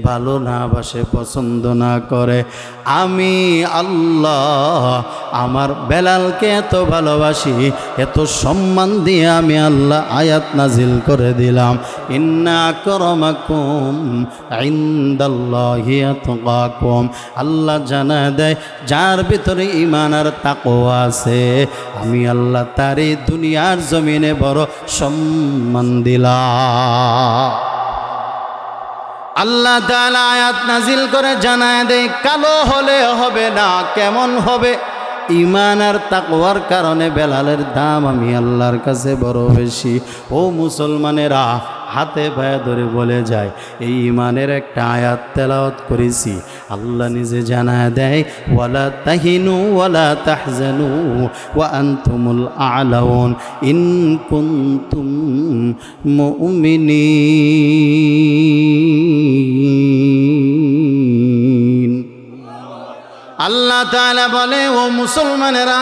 ভালো না বাসে, পছন্দ না করে। আমি আল্লাহ আমার বেলালকে এত ভালোবাসি, এত সম্মান দিয়ে আমি আল্লাহ আয়াত নাজিল করে দিলাম, ইন্না আকরামাকুম ইনদাল্লাহি আতকাকুম। আল্লাহ জানা দেয় যার ভিতরে ঈমান আর তাকওয়া আছে, আমি আল্লাহ তারই দুনিয়ার জমিনে বড় সম্মান দিলাম। আল্লাহ তাআলা আয়াত নাজিল করে জানায় দেয় কালো হলে হবে না, কেমন হবে? ঈমান আর তাকওয়ার কারণে বেলালের দাম আমি আল্লাহর কাছে বড় বেশি। ও মুসলমানেরা, হাতে পায়ে ধরে বলে যায়, এই ঈমানের একটা আয়াত তেলাওয়াত করেছি, আল্লাহ নিজে জানায় দেয় ওয়ালা তাহিনু ওয়ালা তাহজানু ওয়া আনতুমুল আ'লাউন ইন কুনতুম মুমিনিন। আল্লাহ তাআলা বলে, ও মুসলমানেরা,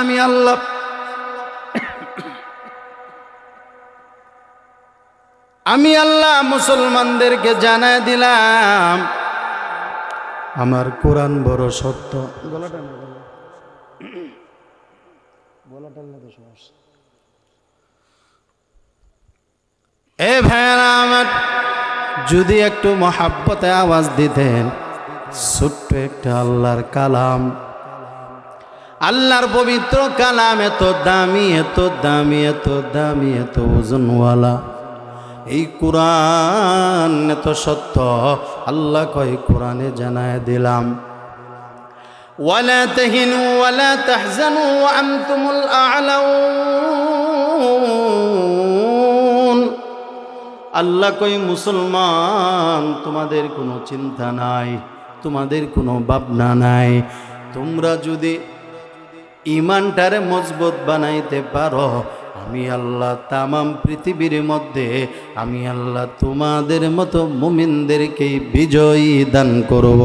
আমি আল্লাহ মুসলমানদেরকে জানায় দিলাম আমার কোরআন বড় সত্য। এ ভাইরা আমার, যদি একটু মহাব্বতে আওয়াজ দিতেন, ছোট্ট একটা আল্লাহর কালাম, আল্লাহর পবিত্র কালাম এত দামি, এত দামি, এত দামি, এত ওজনওয়ালা। এই কোরআন এত সত্য, আল্লাহ কয় কোরআনে জানায় দিলাম ওয়ালা তাহিনু ওয়ালা তাহজানু ওয়া আনতুমুল আ'লাউন। আল্লাহ কয় মুসলমান, তোমাদের কোনো চিন্তা নাই, তোমাদের কোনো ভাবনা নাই। তোমরা যদি ঈমানটারে মজবুত বানাইতে পারো, আমি আল্লাহ তামাম পৃথিবীর মধ্যে আমি আল্লাহ তোমাদের মতো মুমিনদেরকে বিজয়ী দান করব।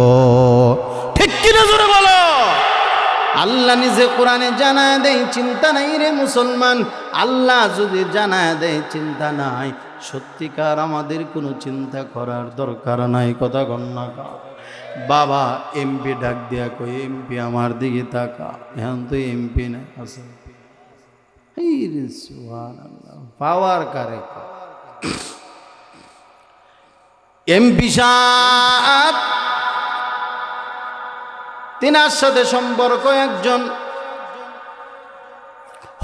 ঠিক কিনা জোরে বলো। আল্লাহ নিজে কোরআনে জানায় দেয় চিন্তা নাই রে মুসলমান। আল্লাহ যদি জানায় দেয় চিন্তা নাই, সত্যিকার আমাদের কোনো চিন্তা করার দরকার নাই। কথা গণ্য বাবা এমপি ডাক দিয়া কই, এমপি আমার দিকে তাকা, এখন তো এমপি না আছে পাওয়ার কারে। এমপি সাহেব, তিনার সাথে সম্পর্ক একজন,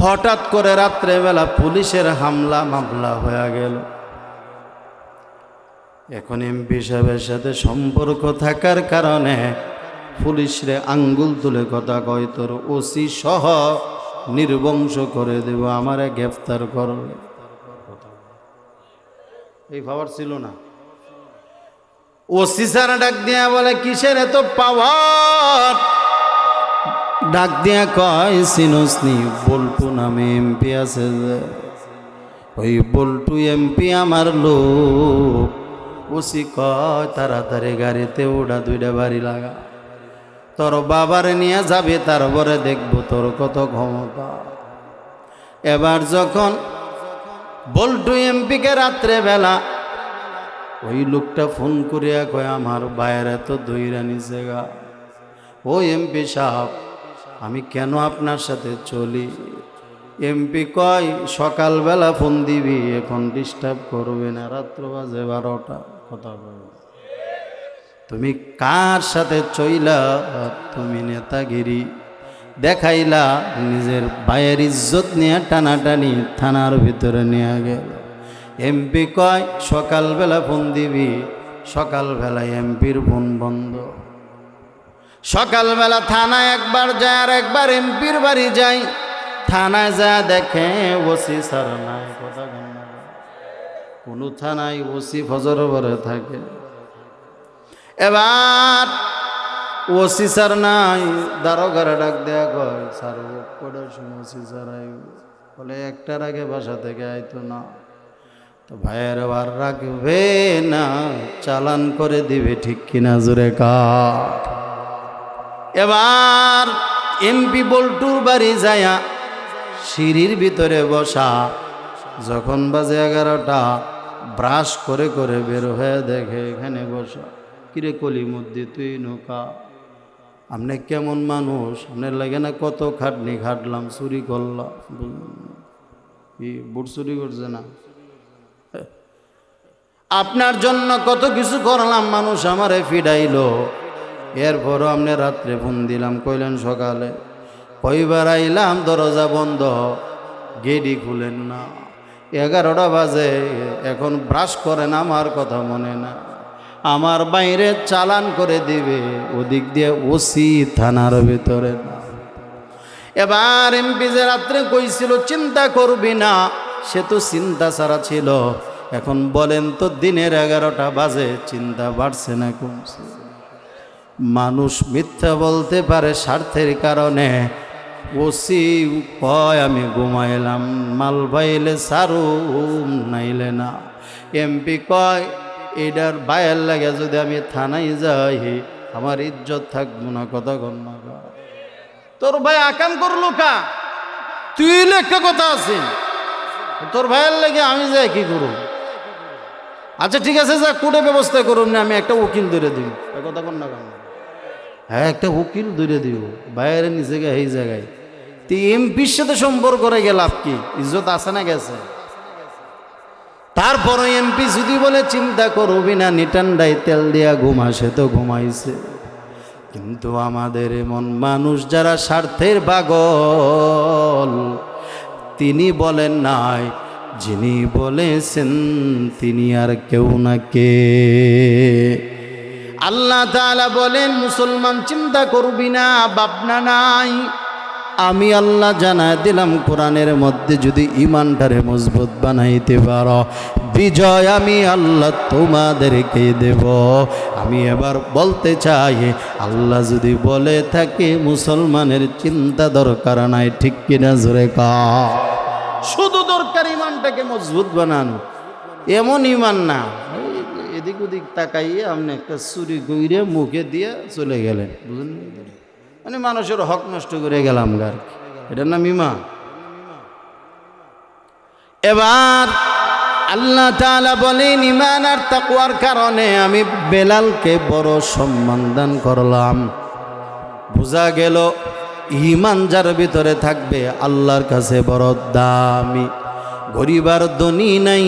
হঠাৎ করে রাত্রেবেলা পুলিশের হামলা মামলা হয়ে গেল। এখন এমপি সাহেবের সাথে সম্পর্ক থাকার কারণে পুলিশরে আঙ্গুল তুলে কথা কয়, তোর ওসি সহ নির্বংশ করে দেব, আমারে গ্রেফতার করবে। এই পাওয়ার ছিল না। ওসি স্যার ডাক দিয়া বলে, কিসের এত পাওয়ার? ডাক দিয়া কয়, সিনোসনি বল্টু নামে এমপি আছে যে, ওই বল্টু এমপি আমার লোক। ওসি কয়, তাড়াতাড়ি গাড়িতে ওটা, দুইটা বাড়ি লাগা, তোর বাবার নিয়ে যাবে, তারপরে দেখবো তোর কত ক্ষমতা। এবার যখন বল্টু এমপিকে রাত্রে বেলা ওই লোকটা ফোন করিয়া কয়, আমার বাইরে এত দইরা নিচে গা, ও এমপি সাহেব আমি কেন আপনার সাথে চলি? এমপি কয়, সকালবেলা ফোন দিবি, এখন ডিস্টার্ব করবে না, রাত্র বাজে 12টা। কথা বলবে, তুমি কার সাথে চইলা? তুমি নেতাগিরি দেখাইলা, নিজের ভাইয়ের ইজ্জত নিয়ে টানাটানি থানার ভিতরে নিয়ে গেল। এমপি কয়, সকালবেলা ফোন দিবি। সকালবেলা এমপির ফোন বন্ধ। সকালবেলা থানায় একবার যায়, আর একবার এমপির বাড়ি যাই। থানায় যা দেখে ওসি স্যার নাই। কথা কোনো থানায় ওসি ফজর ভরে থাকে। এবার ওসি স্যার নাই, দারোগারে ডাক দেয়া কয়, স্যার কটার সময় ওসি স্যার আইব? বলে, একটার আগে বাসা থেকে আইতো না। তো ভাইয়ের বার রাখবে না, চালান করে দিবে। ঠিক কিনা জোরে কার? এবার এমপি বল্টুর বাড়ি যায়া সিঁড়ির ভিতরে বসা, যখন বাজে 11টা, ব্রাশ করে করে বের হয়ে দেখে এখানে বসা কিরে কলিমুদ্দি তুই নৌকা আপনি কেমন মানুষ, আপনার লাগে না কত খাটনি খাটলাম, চুরি করলাম, কি বুট চুরি করছে না, আপনার জন্য কত কিছু করলাম, মানুষ আমারে ফিডাইলো, এরপরও আপনি রাত্রে ফোন দিলাম, কইলেন সকালে, কইবার আইলাম দরজা বন্ধ, গেডি খুলেন না, 11টা বাজে, এখন ব্রাশ করেন, আমার কথা মনে না, আমার বাইরে চালান করে দিবে, ওদিক দিয়ে ওসি থানার ভিতরে না। এবার এমপি যে রাত্রে কইছিল চিন্তা করবি না, সে তো চিন্তা ছাড়া ছিল, এখন বলেন তো দিনের 11টা বাজে, চিন্তা বাড়ছে না কমছে? মানুষ মিথ্যা বলতে পারে স্বার্থের কারণে, ওসি কয় আমি ঘুমাইলাম, মাল পাইলে সারুম নাইলে না, এমপি কয় এটার বায়ের লাগে যদি আমি থানায় যাই আমার ইজ্জত থাকবো না, কথা কন না, তোর ভাই আকাম করলো কা, তুই লেখা কথা আছে, তোর ভাইয়ের লাগে আমি যাই কি করব? আচ্ছা ঠিক আছে, যা কোর্টে ব্যবস্থা করুন না, আমি একটা উকিল ধরে দিব, কথা কন না কেন? হ্যাঁ একটা উকিল ধরে দিব, বাইরে নিজে গে এই জায়গায়, তুই এমপির সাথে সম্পর্ক করে গেলাম কি, ইজ্জত আছে না গেছে? তারপরে এমপি যদি বলে চিন্তা করবি না, নিটান্ডাই তেল দিয়া ঘুমা, সে তো ঘুমাইছে। কিন্তু আমাদের এমন মানুষ যারা স্বার্থের পাগল, তিনি বলেন নাই, যিনি বলেছেন তিনি আর কেউ না কে। আল্লাহ তাআলা বলেন মুসলমান চিন্তা করবি না, ভাবনা নাই, আমি আল্লাহ জানায় দিলাম কোরআনের মধ্যে, যদি ইমানটারে মজবুত বানাইতে পারো, বিজয় আমি আল্লাহ তোমাদেরকে দেব। আমি এবার বলতে চাই, আল্লাহ যদি বলে থাকে মুসলমানের চিন্তা দরকার নাই, ঠিক কিনা জোরে কা? শুধু দরকার ইমানটাকে মজবুত বানানো, এমন ইমান না এদিক ওদিক তাকাইয়ে আপনি একটা চুরি গইরে মুখে দিয়ে চলে গেলেন, বুঝলেন, মানে মানুষের হক নষ্ট করে গেলাম গার, এটার নাম ইমান। এবার আল্লাহ তাআলা বলেন ইমান আর তাকওয়ার কারণে আমি বেলালকে বড় সম্মান দান করলাম। বোঝা গেল ইমান যার ভিতরে থাকবে আল্লাহর কাছে বড় দামি। গরিব আর ধনী নাই,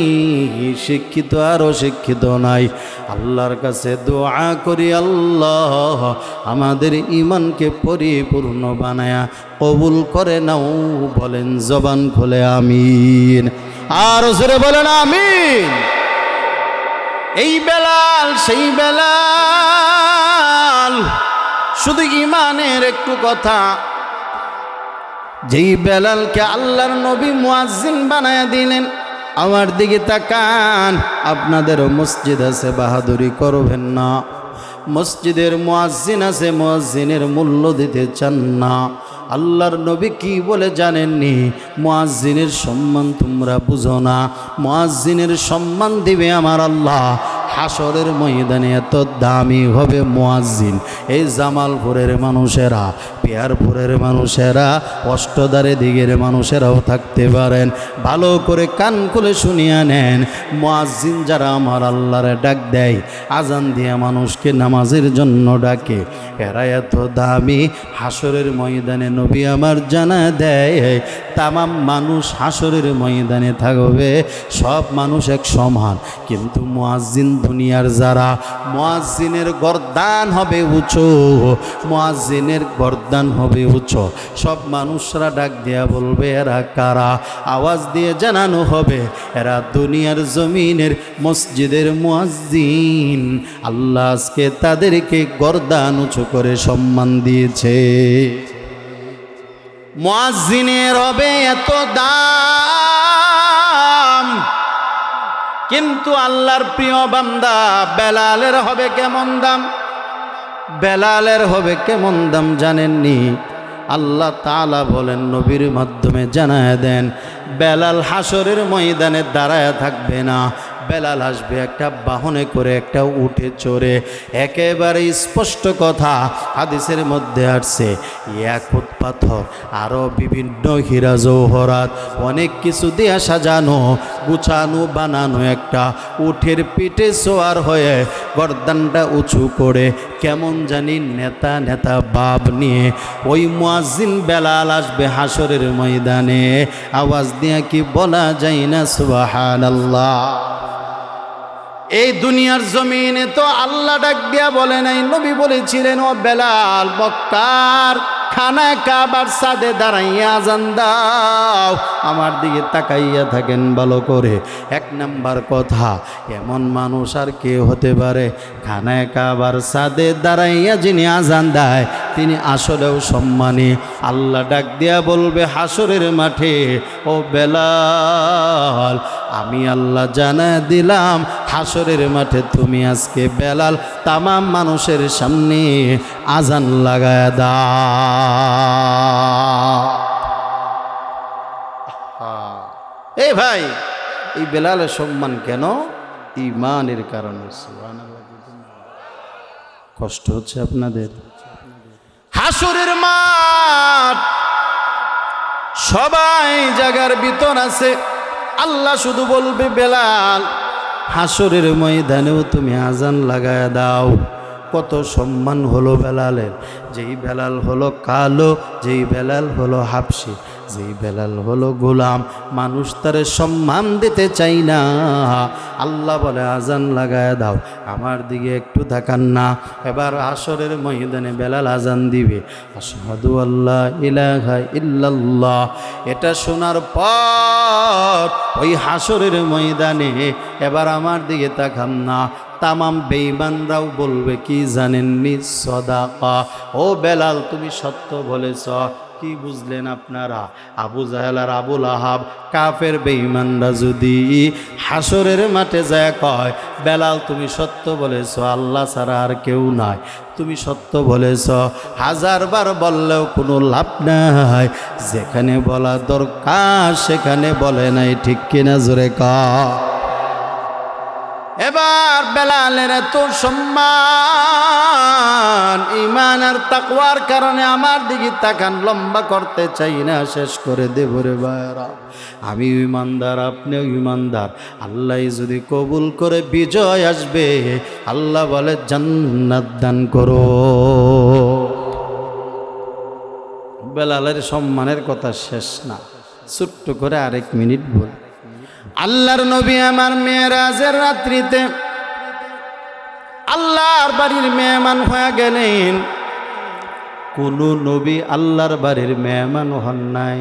শিক্ষিত আর অশিক্ষিত নাই, আল্লাহর কাছে দোয়া করি আল্লাহ আমাদের ইমানকে পরিপূর্ণ বানায়া কবুল করে নাও। বলেন জবান খুলে আমিন, আর জোরে বলেন আমিন। এই বেলাল সেই বেলাল, শুধু ইমানের একটু কথা, যেই বেলালকে আল্লাহর নবী মুয়াজ্জিন বানায়া দিলেন। আমার দিকে তাকান, আপনাদেরও মসজিদ আছে, বাহাদুরি করবেন না, মসজিদের মুয়াজ্জিন আছে, মুয়াজ্জিনের মূল্য দিতে চান না। আল্লাহর নবী কি বলে জানেননি? মুয়াজ্জিনের সম্মান তোমরা বুঝো না, মুয়াজ্জিনের সম্মান দিবে আমার আল্লাহ হাসরের ময়দানে। এত দামি হবে মুয়াজ্জিন, এই জামালপুরের মানুষেরা, পিয়ারপুরের মানুষেরা, অষ্টদারে দিকের মানুষেরাও থাকতে পারেন। ভালো করে কান খুলে শুনিয়া নেন, মুয়াজ্জিন যারা আমার আল্লাহরে ডাক দেয়, আজান দিয়ে মানুষকে নামাজের জন্য ডাকে, এরা এত দামি। হাসরের ময়দানে নবী আমার জানা দেয়, তামাম মানুষ হাসরের ময়দানে থাকবে, সব মানুষ এক সমান, কিন্তু মুয়াজ্জিন দুনিয়ার যারা, মুয়াজ্জিনের গর্দান হবে উঁচু, মুয়াজ্জিনের গর্দান হবে উঁচু। সব মানুষরা ডাক দিয়া বলবে এরা কারা? আওয়াজ দিয়ে জানানো হবে এরা দুনিয়ার জমিনের মসজিদের মুয়াজ্জিন। আল্লাহ আজকে তাদেরকে গর্দান উঁচু করে সম্মান দিয়েছে। মুয়াজ্জিনের হবে এত দাম, কিন্তু আল্লাহর প্রিয় বান্দা বেলালের হবে কেমন দাম? বেলালের হবে কেমন দাম জানেননি? আল্লাহ তাআলা বলেন নবীর মাধ্যমে জানায় দেন, বেলাল হাসরের ময়দানে দাঁড়ায় থাকবে না, বেলাল আসবে একটা বাহনে করে, একটা উঠে চড়ে। একেবারে স্পষ্ট কথা হাদিসের মধ্যে আসছে, ইয়াকুত পাথর আরও বিভিন্ন হীরা জওহরাত অনেক কিছু দিয়ে সাজানো গুছানো বানানো একটা উঠের পিঠে সোয়ার হয়ে গর্দানটা উঁচু করে কেমন জানি নেতা নেতা ভাব নিয়ে ওই মুয়াজ্জিন বেলাল আসবে হাসরের ময়দানে। আওয়াজ দিয়ে কি বলা যায় না সুবহানাল্লাহ? এই দুনিয়ার জমিনে তো আল্লাহ ডাক দিয়া বলে নাই, নবী বলেছিলেন, ও বেলাল মক্কার খানা কাবার সাদে দাঁড়াইয়া আজান দাও। আমার দিকে তাকাইয়া থাকেন ভালো করে। এক নাম্বার কথা, এমন মানুষ আর কে হতে পারে খানা কাবার সাদে দাঁড়াইয়া যিনি আজান দেয় তিনি আসলেও সম্মানী। আল্লাহ ডাক দিয়া বলবে হাসরের মাঠে, ও বেলাল আমি আল্লাহ জানা দিলাম হাসরের মাঠে তুমি আজকে বেলাল তামাম মানুষের সামনে আজান লাগায়া দাও। এই ভাই, এই বেলালের সম্মান কেন? ঈমানের কারণে। কষ্ট হচ্ছে আপনাদের? হাসরের মাঠ সবাই জায়গার ভিতর আছে, আল্লাহ শুধু বলবে বেলাল হাসরের ময়দানেও তুমি আজান লাগায়া দাও। কত সম্মান হলো বেলালের। যেই বেলাল হলো কালো, যেই বেলাল হলো হাবশি, যেই বেলাল হলো গোলাম, মানুষ তারে সম্মান দিতে চাই না। আল্লাহ বলে আজান লাগায়া দাও। আমার দিকে একটু তাকান না। এবার হাসরের ময়দানে বেলাল আজান দিবে, আশহাদু আল্লা ইলাহা ইল্লাল্লাহ। এটা শোনার পর ওই হাসরের ময়দানে এবার আমার দিকে তাকান না, তামাম বেঈমানরাও বলবে কি জানেননি? সদাকা। ও বেলাল তুমি সত্য বলেছ। কি বুঝলেন আপনারা? আবু জাহেল আর আবুল আহাব কাফের বেঈমানরা যদি হাসরের মাঠে যায় কয় বেলাল তুমি সত্য বলেছ, আল্লাহ ছাড়া আর কেউ নাই, তুমি সত্য বলেছ, হাজারবার বললেও কোনো লাভ নাই। যেখানে বলা দরকার সেখানে বলে নাই, ঠিক কিনা জোরে কয়? এবার বেলালের এত সম্মান ঈমান আর তাকওয়ার কারণে আমার দিকে তাকান, লম্বা করতে চাই না, শেষ করে দেব রে ভাইরা। আমি ঈমানদার, আপনিও ঈমানদার। আল্লাহ যদি কবুল করে বিজয় আসবে, আল্লাহ বলে জান্নাত দান করো। বেলালের সম্মানের কথা শেষ না, ছোট্ট করে আরেক মিনিট বল। আল্লাহর নবী আমার মেরাজের রাত্রিতে আল্লাহর বাড়ির মেহমান হয়ে গেলেন। কোন নবী আল্লাহর বাড়ির মেহমান হন নাই।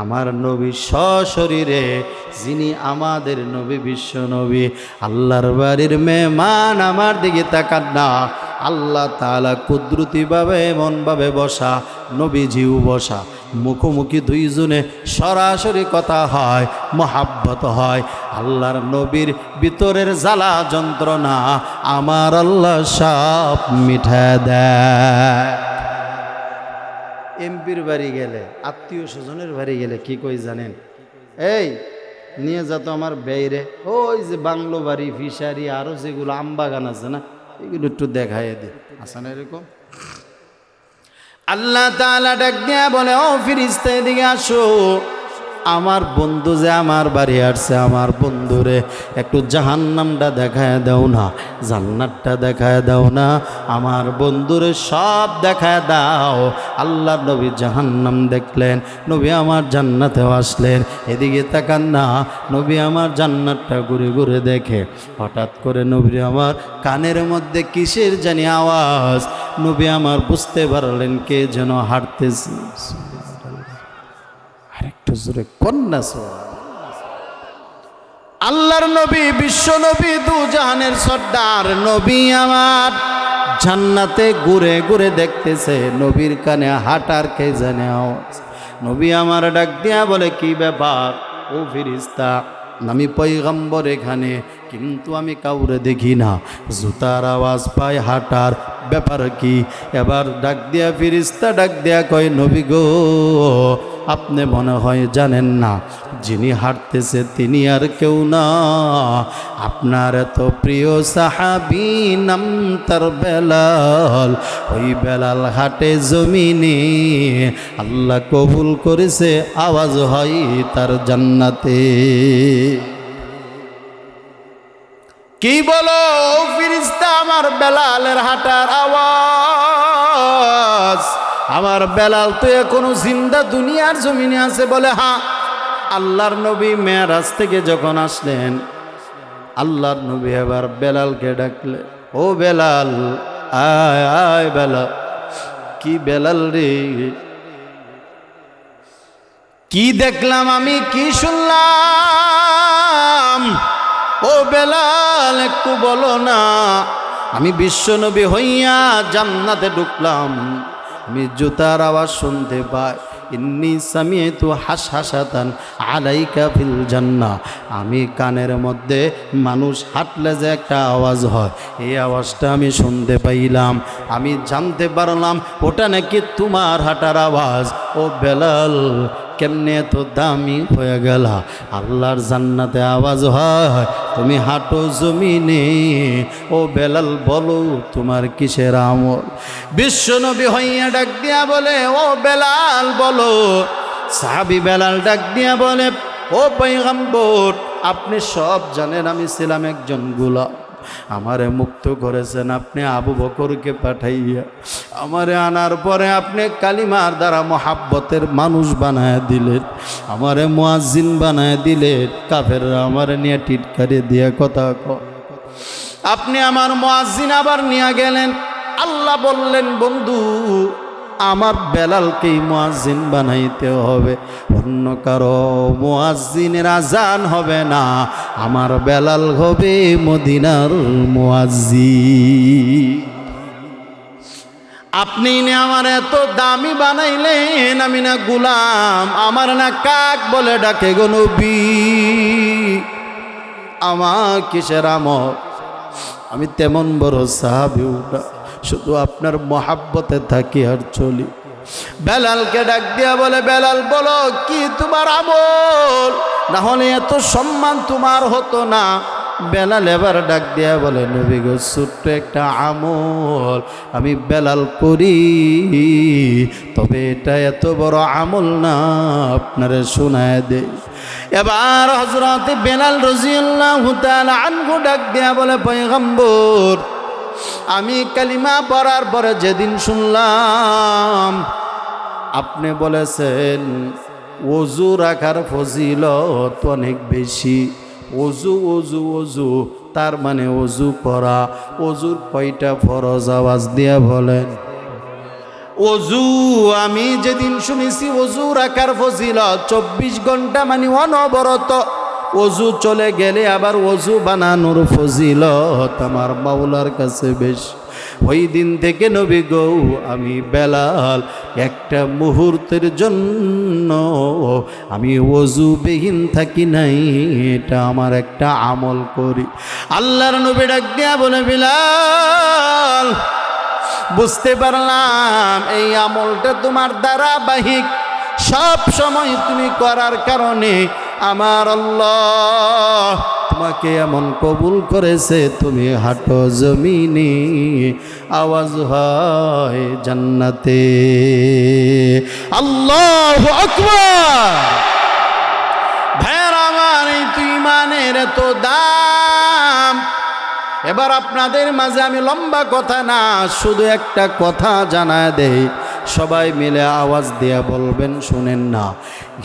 আমার নবী সশরীরে, যিনি আমাদের নবী বিশ্ব নবী, আল্লাহর বাড়ির মেহমান। আমার দিকে তাকান না, আল্লাহ তাআলা কুদরতিভাবে এমনভাবে বসা, নবীজিও বসা, মুখোমুখি দুইজনে সরাসরি কথা হয়, মহাব্বত হয়। আল্লাহর নবীর ভিতরের জ্বালা যন্ত্রণা আমার আল্লাহ সব মিঠা দেয়। এমপির বাড়ি গেলে, আত্মীয় স্বজনের বাড়ি গেলে কি কই জানেন? এই নিয়ে যা তো আমার বেইরে, ওই যে বাংলো বাড়ি, ফিশারি, আরও যেগুলো আম বাগান আছে না, এগুলো একটু দেখাইয়ে দে। আছে না এরকম? আল্লাহ তাআলা ডাক দিয়া বলে, ও ফেরেশতা এদিকে আসো। আমার বন্ধু যে আমার বাড়ি আসছে, আমার বন্ধুরে একটু জাহান্নামটা দেখায় দাও না, জান্নাতটা দেখায় দাও না, আমার বন্ধুরে সব দেখায় দাও। আল্লাহ নবী জাহান্নাম দেখলেন, নবী আমার জান্নাতেও আসলেন। এদিকে তাকান না, নবী আমার জান্নাতটা ঘুরে ঘুরে দেখে। হঠাৎ করে নবী আমার কানের মধ্যে কিসের জানি আওয়াজ। নবী আমার বুঝতে পারলেন কে যেন হাঁটতেছে। আরেকটু জোরে কন্যা। আল্লাহর নবী, বিশ্ব নবী, দু জাহানের সর্দার নবী আমার জান্নাতে ঘুরে ঘুরে দেখতেছে। নবীর কানে হাঁটার কে জানে আওয়াজ। নবী আমার ডাক দিয়া বলে, কি ব্যাপার ও ফেরেশতা? আমি পয়গম্বর এখানে, কিন্তু আমি কাউরে দেখি না, জুতার আওয়াজ পাই, হাঁটার ব্যাপার কি? এবার ডাক দিয়া ফেরেশতা ডাক দিয়া কয়, নবী গো আপনি মনে হয় জানেন না, যিনি হাঁটতেছে তিনি আর কেউ না, আপনার এত প্রিয় সাহাবী, নাম তার বেলাল। ওই বেলাল হাঁটে জমিনে, আল্লাহ কবুল করেছে, আওয়াজ হয় তার জান্নাতে। কি বলো ফেরেশতা, আমার বেলালের হাঁটার আওয়াজ। আমার বেলাল তো এখনো জিন্দা দুনিয়ার জমিনে আছে? বলে হ্যাঁ। আল্লাহর নবী মেরাজ থেকে যখন আসলেন, আল্লাহর নবী এবার বেলালকে ডাকলে, ও বেলাল, আয় আয় বেলাল। কি বেলাল রে, কি দেখলাম আমি, কি শুনলাম? ও বেলাল একটু বলো না। আমি বিশ্বনবী হইয়া জান্নাতে ঢুকলাম, আমি জুতার আওয়াজ শুনতে পাই, ইন্নী সামিয়তু হাসহাসাতান আলাইকা ফিল জান্নাহ। আমি কানের মধ্যে মানুষ হাঁটলে যে একটা আওয়াজ হয়, এই আওয়াজটা আমি শুনতে পাইলাম। আমি জানতে পারলাম ওটা নাকি তোমার হাঁটার আওয়াজ। ও বেলাল, কেমনে এত দামি হয়ে গেল? আল্লাহর জান্নাতে আওয়াজ হয়, তুমি হাঁটো জমিনে। ও বেলাল বলো তোমার কিসের আমল? বিশ্বনবী হইয়া ডাক দিয়া বলে, ও বেলাল বলো। সাহাবী বেলাল ডাক দিয়া বলে, ও পয়গম্বর, আপনি সব জানেন আমি ছিলাম একজন গোলাম, আমারে মুক্ত করেছেন আপনি আবু বকরকে পাঠাইয়া। আমারে আনার পরে আপনি কালিমার দ্বারা মহাব্বতের মানুষ বানায় দিলেন, আমারে মুয়াজ্জিন বানায় দিলেন। কাফেররা আমারে নিয়ে টিটকারি দিয়ে কথা কয়, আপনি আমার মুয়াজ্জিন আবার নিয়ে গেলেন। আল্লাহ বললেন, বন্ধু, আমার বেলালকেই মুয়াজ্জিন বানাইতে হবে, অন্য কারো মুয়াজ্জিনের আজান হবে না, আমার বেলাল হবে মদিনার মুয়াজ্জিন। আপনি না আমার এত দামি বানাইলেন, আমি না গোলাম, আমার না কাক বলে ডাকে গো নবী, আমার কিসের আমল? আমি তেমন বড় সাহাবী না, শুধু আপনার মহাব্বতে থাকি আর চলি। বেলালকে ডাক দিয়া বলে, বেলাল বলো কি তোমার আমল, না হলে এত সম্মান তোমার হতো না। বেলাল এবার ডাক দিয়া বলে, নবী গো, ছোট্ট একটা আমল আমি বেলাল করি, তবে এটা এত বড় আমল না, আপনারে শোনায় দে। এবার হযরত বেলাল রাদিয়াল্লাহু তাআলা আনহু ডাক দিয়া বলে, পয়গম্বর, আমি কালিমা পড়ার পরে যেদিন শুনলাম আপনি বলেছেন ওযু রাখার ফজিলত অনেক বেশি, ওযু ওযু ওযু, তার মানে ওযু করা। ওযুর কয়টা ফরজ আওয়াজ দিয়া বলেন? ওযু আমি যেদিন শুনেছি ওযু রাখার ফজিলত 24 ঘন্টা মানে অনবরত ওযু চলে গেলে আবার ওযু বানানোর ফজিলত আমার মাওলার কাছে বেশ। ওই দিন থেকে নবী গো, আমি বেলাল একটা মুহূর্তের জন্য আমি ওযুবিহীন থাকি নাই, এটা আমার একটা আমল করি। আল্লাহর নবী ডাক দিয়া বলে, বেলাল, বুঝতে পারলাম এই আমলটা তোমার ধারাবাহিক, সব সময় তুমি করার কারণে আমার আল্লাহ তোমাকে এমন কবুল করেছে, তুমি হাঁটো জমিনে, আওয়াজ হয় জান্নাতে। আল্লাহু আকবার। ভাইরা আমার, এই তুই ইমানের এত দাম। এবার আপনাদের মাঝে আমি লম্বা কথা না, শুধু একটা কথা জানায় দেই, সবাই মিলে আওয়াজ দিয়া বলবেন, শুনেন না,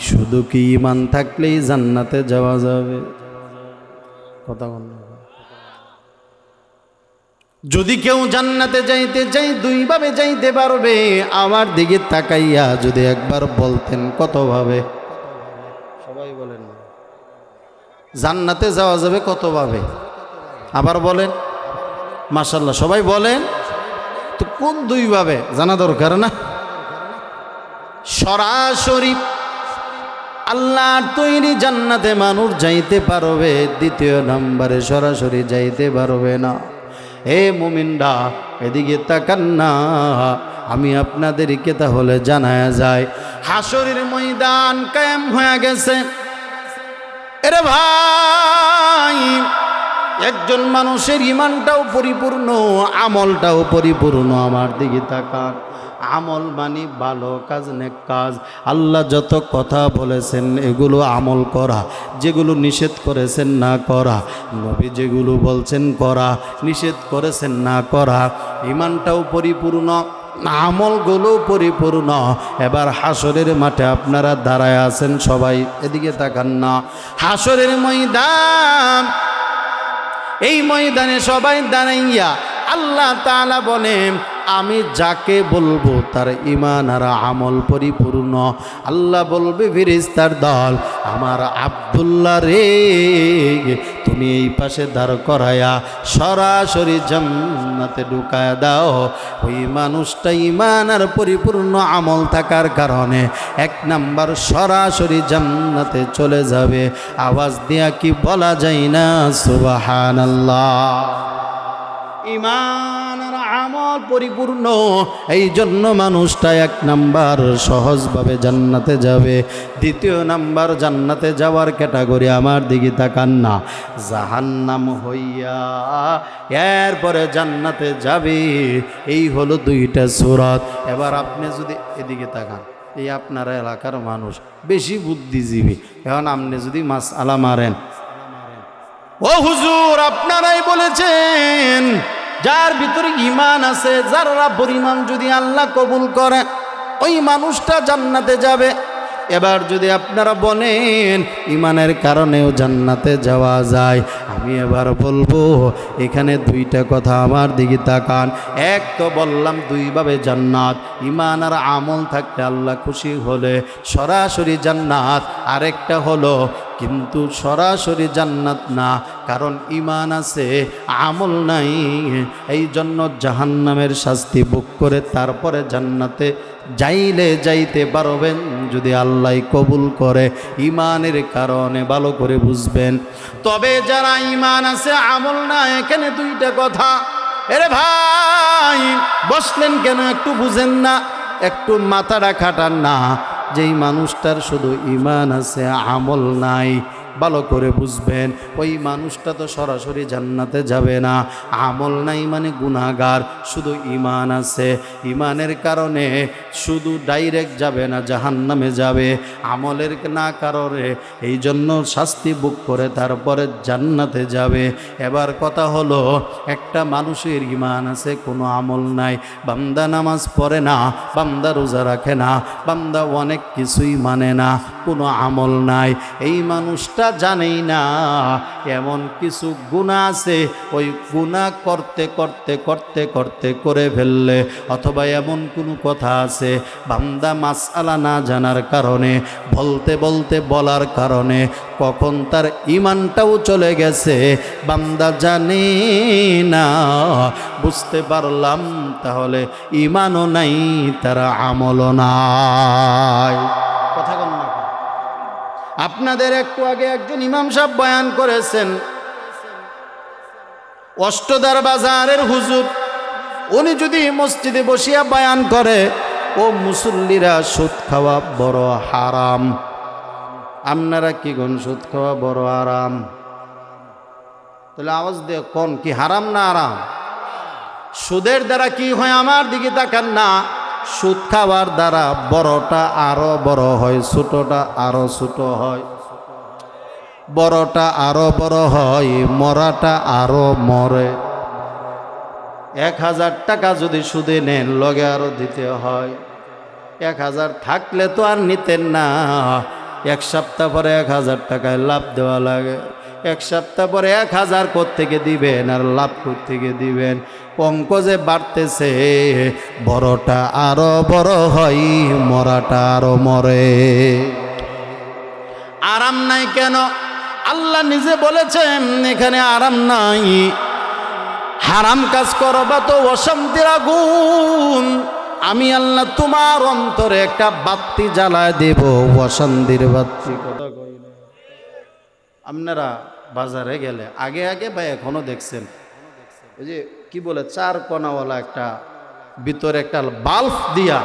শুধু কি ঈমান থাকলেই জান্নাতে যাওয়া যাবে? কথা বলুন। যদি কেউ জান্নাতে যাইতে চাই দুইভাবে যাইতে পারবে। আমার দিকে তাকাইয়া যদি একবার বলতেন কতভাবে? সবাই বলেন, জান্নাতে যাওয়া যাবে কতভাবে? আবার বলেন, মাশাআল্লাহ, সবাই বলেন। তো কোন দুইভাবে জানা দরকার না? সরাসরি আল্লাহর তৈরি জান্নাতে মানুষ যাইতে পারবে, দ্বিতীয় নম্বরে সরাসরি যাইতে পারবে না। হে মুমিনরা এদিকে তাকান না, আমি আপনাদেরকে তাহলে জানায়া যায় হাসরের ময়দান কায়েম হয়ে গেছে। এরে ভাই, একজন মানুষের ঈমানটাও পরিপূর্ণ, আমলটাও পরিপূর্ণ। আমার দিকে তাকান, আমল মানে ভালো কাজ, নেক কাজ। আল্লাহ যত কথা বলেছেন এগুলো আমল করা, যেগুলো নিষেধ করেছেন না করা, নবী যেগুলো বলছেন করা, নিষেধ করেছেন না করা। ঈমানটাও পরিপূর্ণ, আমলগুলো পরিপূর্ণ। এবার হাসরের মাঠে আপনারা দাঁড়ায় আছেন সবাই, এদিকে তাকান না। হাসরের ময়দান, এই ময়দানে সবাই দাঁড়াইয়া আল্লাহ তাআলা বলেন, আমি যাকে বলবো তার ঈমান আর আমল পরিপূর্ণ। আল্লাহ বলবে ফেরেশতার দল, আমার আব্দুল্লাহ রে, তুমি এই পাশে দাঁড় করায়া সরাসরি জান্নাতে ঢুকায়া দাও। ওই মানুষটা ঈমান আর পরিপূর্ণ আমল থাকার কারণে 1 নাম্বার সরাসরি জান্নাতে চলে যাবে। আওয়াজ দিয়া কি বলা যায় না সুবহানাল্লাহ? ঈমান আর আমল পরিপূর্ণ, এই জন্য মানুষটা 1 নাম্বার সহজভাবে জান্নাতে যাবে। 2 নাম্বার জান্নাতে যাওয়ার ক্যাটাগরি আমার দিকে তাকান না, জাহান্নাম হইয়া এরপরে জান্নাতে যাবে। এই হলো 2টা সূরত। এবার আপনি যদি এদিকে তাকান, এই আপনার এলাকার মানুষ বেশি বুদ্ধিজীবী, এখন আপনি যদি মাসআলা মারেন, ও হুজুর আপনারাই বলেছেন যার ভিতরে ঈমান আছে, যার পরিমাণ যদি আল্লাহ কবুল করে ওই মানুষটা জান্নাতে যাবে। এবার যদি আপনারা বলেন ঈমানের কারণেও জান্নাতে যাওয়া যায়, আমি এবার বলবো এখানে 2টা কথা আমার দিকে তাকান। এক তো বললাম 2 ভাবে জান্নাত, ঈমান আর আমল থাকতে আল্লাহ খুশি হলে সরাসরি জান্নাত। আরেকটা হলো কিন্তু সরাসরি জান্নাত না, কারণ ঈমান আছে আমল নাই, এই জন্য জাহান্নামের শাস্তি ভোগ করে তারপরে জান্নাতে যাইলে যাইতে পারবেন যদি আল্লাহ কবুল করে। ঈমানের কারণে ভালো করে বুঝবেন। তবে যারা ঈমান আছে আমল না, এখানে 2টা কথা। এরে ভাই বসলেন কেন, একটু বুঝেন না, একটু মাথাটা খাটান না। যেই মানুষটার শুধু ঈমান আছে আমল নাই, ভালো করে বুঝবেন, ওই মানুষটা তো সরাসরি জান্নাতে যাবে না। আমল নাই মানে গুনাহগার, শুধু ঈমান আছে, ঈমানের কারণে শুধু ডাইরেক্ট যাবে না, জাহান্নামে যাবে। আমলের না কারণে এই জন্য শাস্তি ভোগ করে তারপরে জান্নাতে যাবে। এবার কথা হলো, একটা মানুষের ঈমান আছে কোনো আমল নাই, বান্দা নামাজ পড়ে না, বান্দা রোজা রাখে না, বান্দা অনেক কিছুই মানে না, কোনো আমল নাই। এই মানুষটা জানেই না এমন কিছু গুনাহ আছে, ওই গুনাহ করতে করতে করতে করতে করে ফেললে, অথবা এমন কোনো কথা আছে বান্দা মাসআলা না জানার কারণে, বলতে বলতে বলার কারণে কখন তার ঈমানটাও চলে গেছে বান্দা জানে না। বুঝতে পারলাম তাহলে ঈমানও নাই, তারা আমলও নাই। কথা কন না, আপনাদের একটু আগে একজন ইমাম সাহেব বয়ান করেছেন, অষ্টদার বাজারের হুজুর, উনি যদি মসজিদে বসিয়া বয়ান করে, ও মুসল্লিরা সুদ খাওয়া বড় হারাম। আপনারা কি কোন সুদ খাওয়া বড় হারাম? তাহলে আওয়াজ দিয়ে কোন কি হারাম না হারাম? সুদের দ্বারা কি হয় আমার দিকে তাকান না, সুদ খাওয়ার দ্বারা বড়টা আরো বড় হয়, ছোটটা আরো ছোট হয়, বড়টা আরো বড় হয়, মরাটা আরো মরে। 1000 টাকা যদি সুদে নেন লগে আরো দিতে হয়। 1000 থাকলে তো আর নিতেন না, 1 সপ্তাহ পরে 1000 টাকায় লাভ দেওয়া লাগে। 1 সপ্তাহ পরে 1000 কোত্থেকে দিবেন আর লাভ কোত্থেকে দিবেন? অঙ্ক যে বাড়তেছে, বড়টা আরো বড় হয়, মরাটা আরো মরে। আরাম নাই কেন? আল্লাহ নিজে বলেছেন এখানে আরাম নাই। হারাম কাজ করবা তো অশান্তির আগুন, আমি আল্লাহ তোমার অন্তরে একটা বাতি জ্বালায় দেব, অশান্তির বাতি। কথা কই না? আপনারা বাজারে গেলে আগে আগে বা এখনো দেখছেন, এই যে কি বলে 4 কোণাওয়ালা একটা ভিতরে একটা বাল্ব দিয়া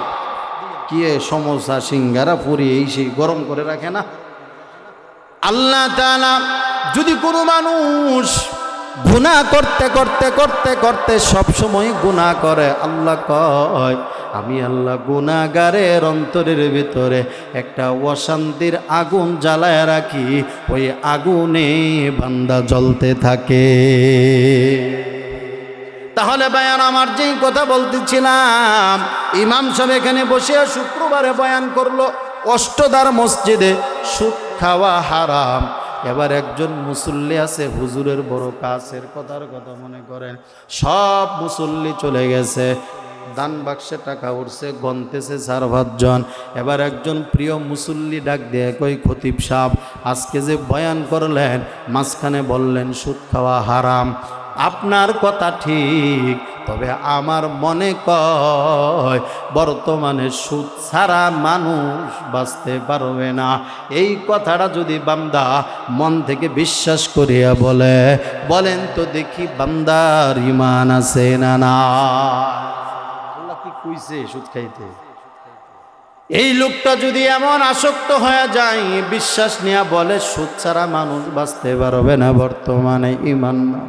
কি সমোসা সিঙ্গারা পুরি এই সেই গরম করে রাখে না। আল্লাহ তাআলা যদি কোনো মানুষ গুনাহ করতে করতে করতে করতে সবসময় গুনাহ করে, আল্লাহ কয় আমি আল্লাহ গুনাহগারের অন্তরের ভিতরে একটা অশান্তির আগুন জ্বালায় রাখি, ওই আগুনে বান্দা জ্বলতে থাকে। তাহলে বয়ান আমার যেই কথা বলতেছিলাম, ইমাম সাহেব এখানে বসে শুক্রবারে বয়ান করলো অষ্টদার মসজিদে সুদ খাওয়া হারাম। এবার একজন মুসল্লি আছে, হুজুরের বড় কাছের কথার কথা মনে করেন, সব মুসল্লি চলে গেছে, দান বাক্সে টাকা উঠছে, গনতেছে 4-5 জন। এবার একজন প্রিয় মুসল্লি ডাক দিয়ে কই খতিব সাহেব, আজকে যে বয়ান করলেন মাঝখানে বললেন সুদ খাওয়া হারাম, আপনার কথা ঠিক, তবে আমার মনে কয় বর্তমানে সুদ ছাড়া মানুষ বাঁচতে পারবে না। এই কথাটা যদি বান্দা মন থেকে বিশ্বাস করিয়া বলে, বলেন তো দেখি বান্দার ঈমান আছে না না? আল্লাহ কি কইছে সুদ খাইতে? এই লোকটা যদি এমন আসক্ত হয়ে যায়, বিশ্বাস নিয়ে বলে সুদ ছাড়া মানুষ বাঁচতে পারবে না, বর্তমানে ঈমান না।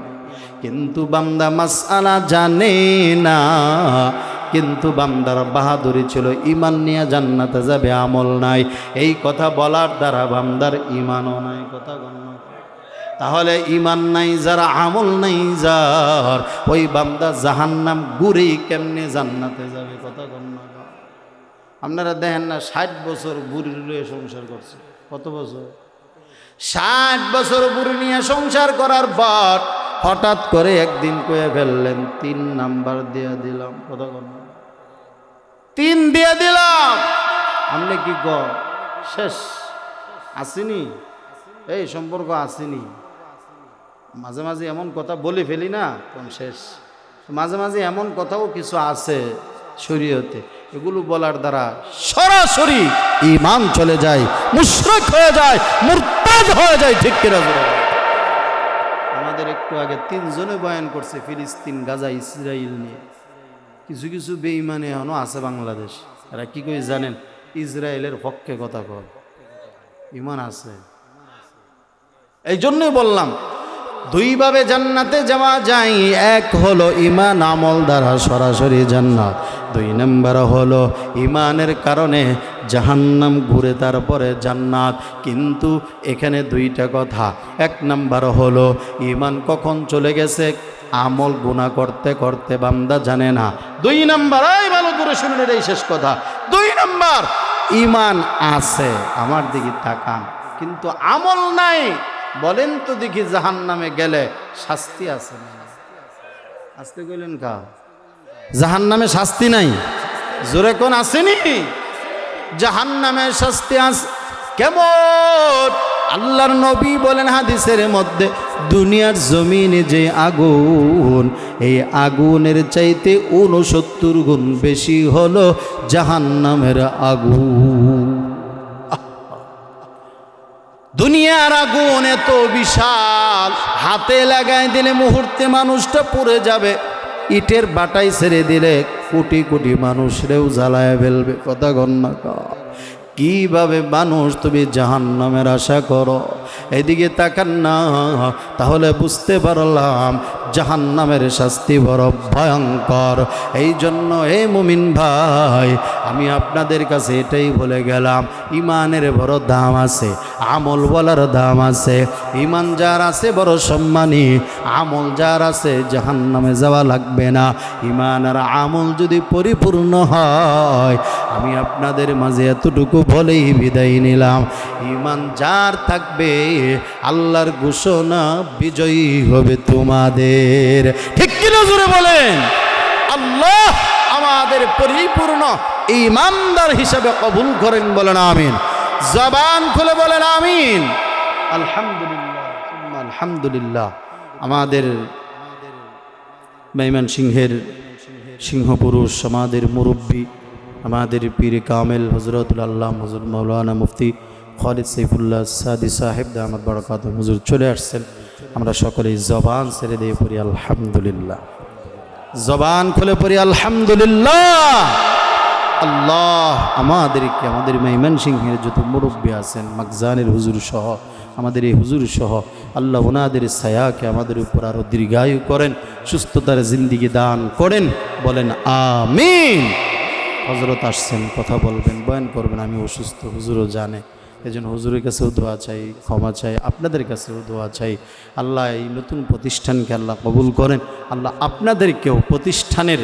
কিন্তু বান্দা মাসআলা জানে না, কিন্তু বান্দার বাহাদুরি ছিল ঈমান নিয়ে জান্নাতে যাবে, আমল নাই। এই কথা বলার দ্বারা বান্দার ঈমানও নাই, কথা গণ্য। তাহলে ঈমান নাই যার, আমল নাই যার, ওই বান্দা জাহান্নাম ঘুরেই কেমনে জান্নাতে যাবে, কথা গণ্য। আপনারা দেখেন না 60 বছর বুড়ি নিয়ে সংসার করছে, কত বছর? 60 বছর বুড়ি নিয়ে সংসার করার পর হঠাৎ করে একদিন কয়ে ফেললেন 3 নাম্বার দিয়ে দিলাম, কত গণ্য? 3 দিয়ে দিলাম। আপনি কি শেষ আসেনি, এই সম্পর্ক আসেনি। মাঝে মাঝে এমন কথা বলে ফেলি না, তখন শেষ। মাঝে মাঝে এমন কথাও কিছু আছে শরীয়তে, এগুলো বলার দ্বারা সরাসরি ঈমান চলে যায়, মুশরিক হয়ে যায়, মুরতাদ হয়ে যায়, ঠিক কিনা? আমাদের একটু আগে 3 জনে বয়ান করছে ফিলিস্তিন, গাজা, ইসরায়েল নিয়ে। কিছু কিছু বেঈমানে এখনো আছে বাংলাদেশ, এরা কি কই জানেন? ইসরায়েলের পক্ষে কথা কয়, ঈমান আছে। এই জন্যই বললাম 2 ভাবে জান্নাতে যাওয়া যায়। এক হলো ঈমান আমল দ্বারা সরাসরি জান্নাত, 2 নম্বর হলো ঈমানের কারণে জাহান্নাম ঘুরে তারপরে জান্নাত। কিন্তু এখানে 2টা কথা। 1 নম্বর হলো ঈমান কখন চলে গেছে, আমল গুনাহ করতে করতে বান্দা জানে না। 2 নম্বর, এই ভালো করে শুনুন, এই শেষ কথা। 2 নম্বর, ঈমান আছে, আমার দিকে তাকান, কিন্তু আমল নাই। বলেন তো দেখি জাহান্নামে গেলে শাস্তি আছে না? আসতে কইলেন কা? জাহান্নামে শাস্তি নাই, জোরে কোন আসেনি? জাহান্নামে শাস্তি আছে। কেমন? আল্লাহর নবী বলেন হাদিসের মধ্যে, দুনিয়ার জমিনে যে আগুন, এই আগুনের চাইতে 69 গুণ বেশি হলো জাহান্নামের আগুন। দুনিয়ার আগুন এত বিশাল, হাতে লাগাই দিলে মুহূর্তে মানুষটা পুড়ে যাবে। ইটের বাটাই ছেড়ে দিলে কোটি কোটি মানুষরেও জ্বালায় ফেলবে, কথা গণ্য। কিভাবে মানুষ তুমি জাহান্নামের আশা করো? এদিকে তাকান না, তাহলে বুঝতে পারলাম জাহান্নামের শাস্তি বড় ভয়ঙ্কর। এই জন্য হে মুমিন ভাই, আমি আপনাদের কাছে এটাই বলে গেলাম, ঈমানের বড় দাম আছে, আমল বলার দাম আছে। ঈমান যার আছে বড় সম্মানী, আমল যার আছে জাহান্নামে যাওয়া লাগবে না। ঈমান আর আমল যদি পরিপূর্ণ হয়, আমি আপনাদের মাঝে এতটুকু বলেই বিদায় নিলাম, ঈমান যার থাকবে আল্লাহর ঘোষণা বিজয়ী হবে তোমাদের। ঠিক কিনা জোরে বলেন? আল্লাহ আমাদের পরিপূর্ণ ঈমানদার হিসাবে কবুল করেন, বলেন আমিন। জবান খুলে বলেন আমিন। আলহামদুলিল্লাহ, আলহামদুলিল্লাহ। আমাদের মেহমান সিংহের সিংহপুরুষ, আমাদের মুরব্বী, আমাদের পীর কামেল হজরতুল আল্লাহ হুজুর মৌলানা মুফতি খালিদ সাইফুল্লাহ সাদি সাহেব দামাত বরকাতুহু হুজুর চলে আসছেন। আমরা সকলেই জবান ছেড়ে দিয়ে পড়ি আলহামদুলিল্লাহ। জবান খুলে পড়ি আলহামদুলিল্লাহ। আল্লাহ আমাদেরকে, আমাদের মেহমান সিংহের যত মুরব্বী আছেন, মাকজানের হুজুর সহ, আমাদের এই হুজুর সহ, আল্লাহ ওনাদের ছায়াকে আমাদের উপর আরও দীর্ঘায়ু করেন, সুস্থতার জিন্দিগি দান করেন, বলেন আমিন। হজরত আসছেন, কথা বলবেন, বয়ান করবেন, আমি অসুস্থ, হুজুরও জানে, এজন্য হুজুরের কাছেও দোয়া চাই, ক্ষমা চাই, আপনাদের কাছেও দোয়া চাই। আল্লাহ এই নতুন প্রতিষ্ঠানকে আল্লাহ কবুল করেন, আল্লাহ আপনাদেরকেও প্রতিষ্ঠানের